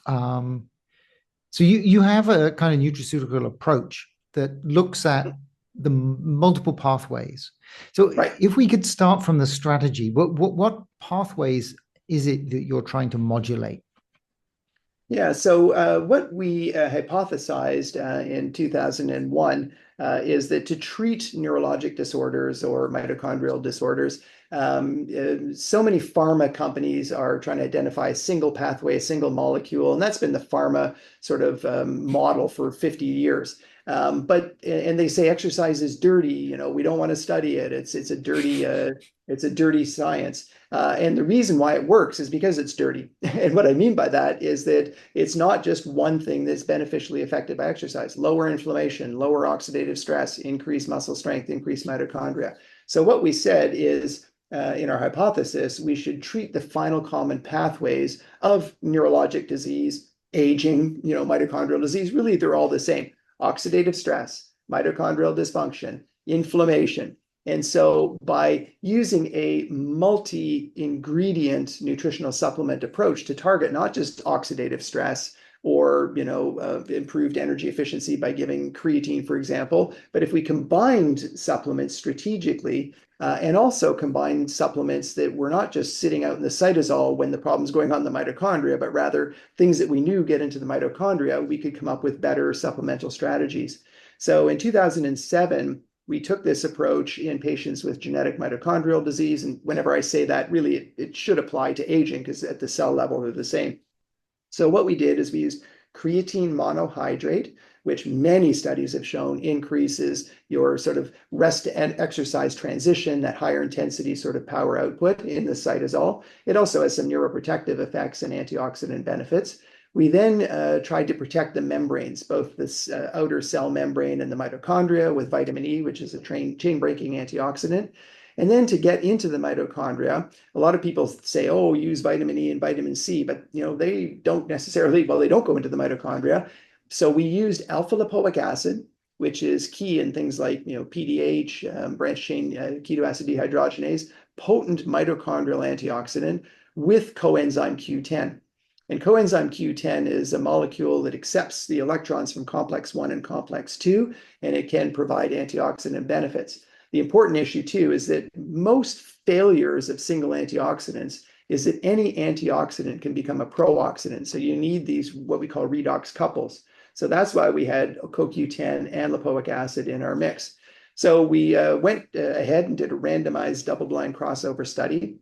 Um, so you have a kind of nutraceutical approach that looks at the multiple pathways. So Right. if we could start from the strategy, what pathways is it that you're trying to modulate? Yeah, so what we hypothesized in 2001 is that to treat neurologic disorders or mitochondrial disorders, so many pharma companies are trying to identify a single pathway, a single molecule, and that's been the pharma sort of model for 50 years. And they say exercise is dirty, we don't want to study it. It's a dirty science. And the reason why it works is because it's dirty. And what I mean by that is that it's not just one thing that's beneficially affected by exercise. Lower inflammation, lower oxidative stress, increased muscle strength, increased mitochondria. So what we said is in our hypothesis, we should treat the final common pathways of neurologic disease, aging, mitochondrial disease. Really, they're all the same. Oxidative stress, mitochondrial dysfunction, inflammation. And so by using a multi-ingredient nutritional supplement approach to target not just oxidative stress or improved energy efficiency by giving creatine, for example, but if we combined supplements strategically and also combined supplements that were not just sitting out in the cytosol when the problem's going on in the mitochondria, but rather things that we knew get into the mitochondria, we could come up with better supplemental strategies. So in 2007, we took this approach in patients with genetic mitochondrial disease. And whenever I say that, really, it should apply to aging because at the cell level, they're the same. So what we did is we used creatine monohydrate, which many studies have shown increases your sort of rest and exercise transition, that higher intensity sort of power output in the cytosol. It also has some neuroprotective effects and antioxidant benefits. We then tried to protect the membranes, both this outer cell membrane and the mitochondria with vitamin E, which is a chain-breaking antioxidant. And then to get into the mitochondria, a lot of people say, oh, use vitamin E and vitamin C, but they don't necessarily, well, they don't go into the mitochondria. So we used alpha lipoic acid, which is key in things like PDH, branched chain ketoacid dehydrogenase, potent mitochondrial antioxidant with coenzyme Q10. And coenzyme Q10 is a molecule that accepts the electrons from complex 1 and complex 2, and it can provide antioxidant benefits. The important issue, too, is that most failures of single antioxidants is that any antioxidant can become a pro-oxidant. So you need these, what we call redox couples. So that's why we had CoQ10 and lipoic acid in our mix. So we went ahead and did a randomized double-blind crossover study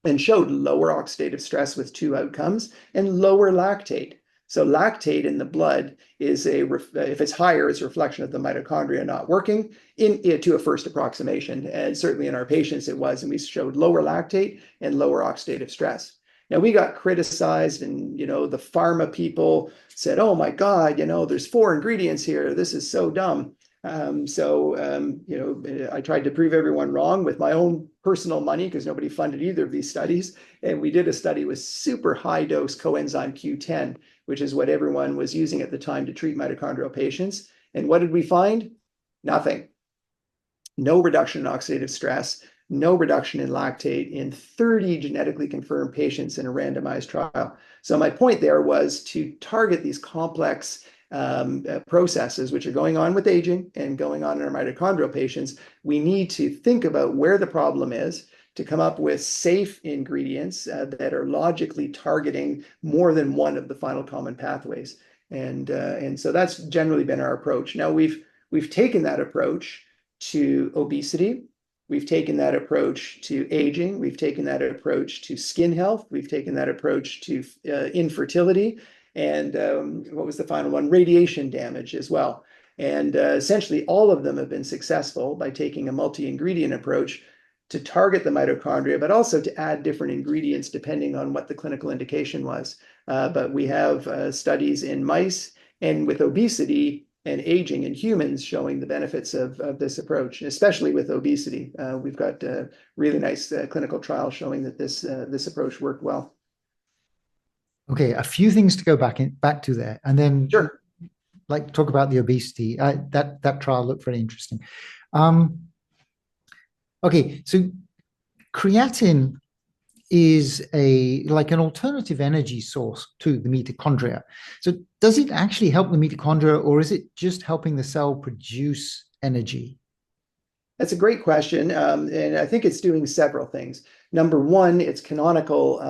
and showed lower oxidative stress with two outcomes and lower lactate. So lactate in the blood is if it's higher, it's a reflection of the mitochondria not working to a first approximation. And certainly in our patients it was, and we showed lower lactate and lower oxidative stress. Now we got criticized and, the pharma people said, oh my God, there's 4 ingredients here. This is so dumb. I tried to prove everyone wrong with my own personal money because nobody funded either of these studies. And we did a study with super high dose coenzyme Q10, which is what everyone was using at the time to treat mitochondrial patients. And what did we find? Nothing. No reduction in oxidative stress, no reduction in lactate in 30 genetically confirmed patients in a randomized trial. So my point there was to target these complex processes which are going on with aging and going on in our mitochondrial patients. We need to think about where the problem is to come up with safe ingredients that are logically targeting more than one of the final common pathways. And so that's generally been our approach. Now we've taken that approach to obesity. We've taken that approach to aging. We've taken that approach to skin health. We've taken that approach to infertility. And what was the final one? Radiation damage as well. And essentially all of them have been successful by taking a multi-ingredient approach to target the mitochondria, but also to add different ingredients depending on what the clinical indication was. But we have studies in mice and with obesity and aging in humans showing the benefits of this approach, especially with obesity. We've got really nice clinical trials showing that this approach worked well. Okay, a few things to go back to there, and then Sure. like talk about the obesity. That trial looked very interesting. Um, okay, so creatine is like an alternative energy source to the mitochondria. So does it actually help the mitochondria, or is it just helping the cell produce energy? That's a great question, and I think it's doing several things. Number one, its canonical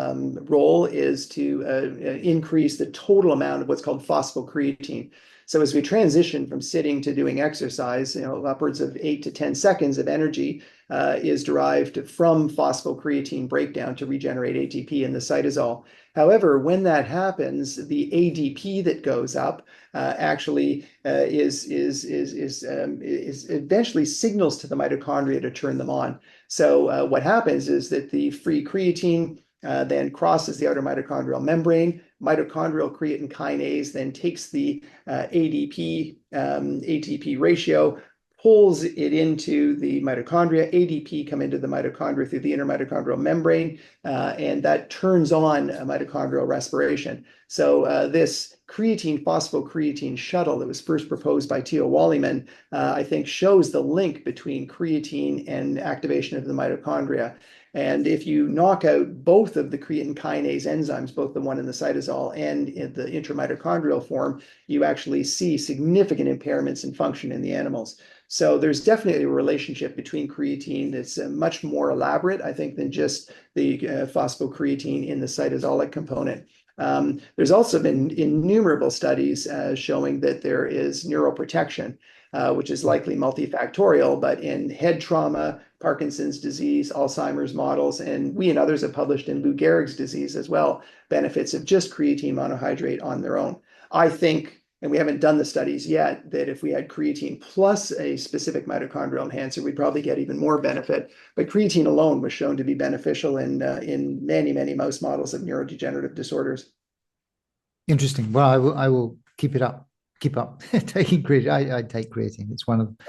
role is to increase the total amount of what's called phosphocreatine. So as we transition from sitting to doing exercise, upwards of 8 to 10 seconds of energy is derived from phosphocreatine breakdown to regenerate ATP in the cytosol. However, when that happens, the ADP that goes up actually is eventually signals to the mitochondria to turn them on. So what happens is that the free creatine then crosses the outer mitochondrial membrane. Mitochondrial creatine kinase then takes the ADP ATP ratio, pulls it into the mitochondria. ADP come into the mitochondria through the intermitochondrial membrane, and that turns on mitochondrial respiration. So this creatine phosphocreatine shuttle that was first proposed by Theo Wallyman, I think shows the link between creatine and activation of the mitochondria. And if you knock out both of the creatine kinase enzymes, both the one in the cytosol and in the intramitochondrial form, you actually see significant impairments in function in the animals. So there's definitely a relationship between creatine that's much more elaborate, I think, than just the phosphocreatine in the cytosolic component. There's also been innumerable studies showing that there is neuroprotection, which is likely multifactorial, but in head trauma, Parkinson's disease, Alzheimer's models, and we and others have published in Lou Gehrig's disease as well, benefits of just creatine monohydrate on their own. I think, and we haven't done the studies yet, that if we had creatine plus a specific mitochondrial enhancer, we'd probably get even more benefit. But creatine alone was shown to be beneficial in many, many mouse models of neurodegenerative disorders. Interesting. Well, I will keep it up. Keep up taking creatine. I take creatine. It's one of